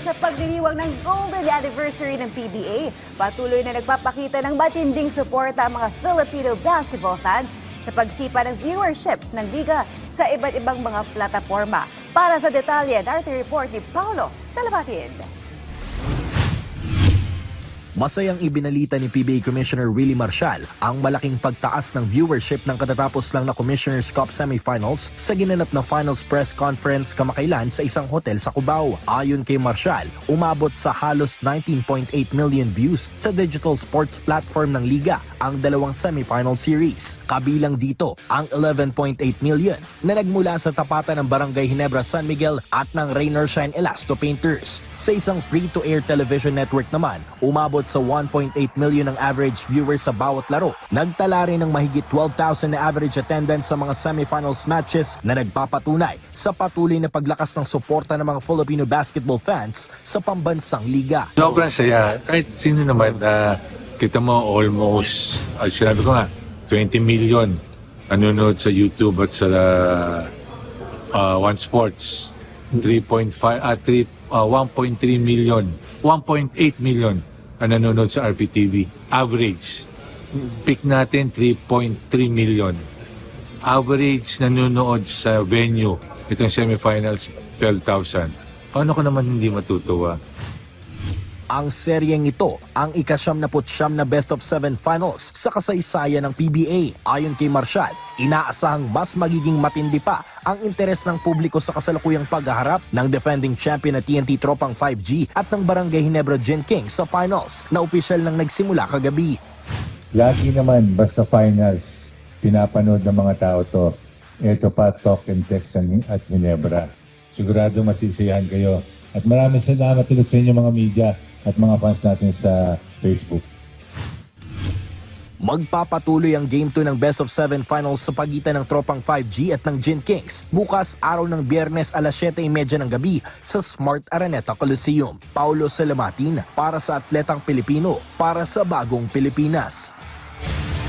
sa pagdiriwang ng Golden Anniversary ng PBA. Patuloy na nagpapakita ng matinding suporta ang mga Filipino basketball fans sa pagsipa ng viewership ng liga sa iba't ibang mga plataforma. Para sa detalye, narito report ni Paolo Salabatid. Masayang ibinalita ni PBA Commissioner Willie Marcial ang malaking pagtaas ng viewership ng katatapos lang na Commissioner's Cup semifinals sa ginanap na finals press conference kamakailan sa isang hotel sa Cubao. Ayon kay Marcial, umabot sa halos 19.8 million views sa digital sports platform ng liga ang dalawang semifinal series. Kabilang dito ang 11.8 million na nagmula sa tapatan ng Barangay Ginebra San Miguel at ng Rain or Shine Elasto Painters. Sa isang free-to-air television network naman, umabot sa 1.8 million ang average viewers sa bawat laro. Nagtala rin ng mahigit 12,000 na average attendance sa mga semifinals matches na nagpapatunay sa patuloy na paglakas ng suporta ng mga Filipino basketball fans sa pambansang liga. Sobrang saya. Kahit sino naman, kita mo almost, sinabi ko nga, 20 million nanonood sa YouTube at sa One Sports. 1.3 million, 1.8 million ang nanonood sa RPTV. Average. Pick natin 3.3 million. Average nanonood sa venue, itong semifinals, 12,000. Paano ko naman hindi matutuwa? Ang seryeng ito ang ika-79 na best of 7 finals sa kasaysayan ng PBA. Ayon kay Marcial, inaasahang mas magiging matindi pa ang interes ng publiko sa kasalukuyang paghaharap ng defending champion na TNT Tropang 5G at ng Barangay Ginebra Gin Kings sa finals na opisyal nang nagsimula kagabi. Lagi naman, basta finals, pinapanood ng mga tao to. Ito pa, Talk and Text at Ginebra. Sigurado masisiyahan kayo. At maraming salamat ulit sa inyo mga media at mga fans natin sa Facebook. Magpapatuloy ang Game 2 ng Best of 7 Finals sa pagitan ng Tropang 5G at ng Gin Kings bukas araw ng Biyernes alas 7:30 ng gabi sa Smart Araneta Coliseum. Paulo Salamatin para sa Atletang Pilipino, para sa Bagong Pilipinas.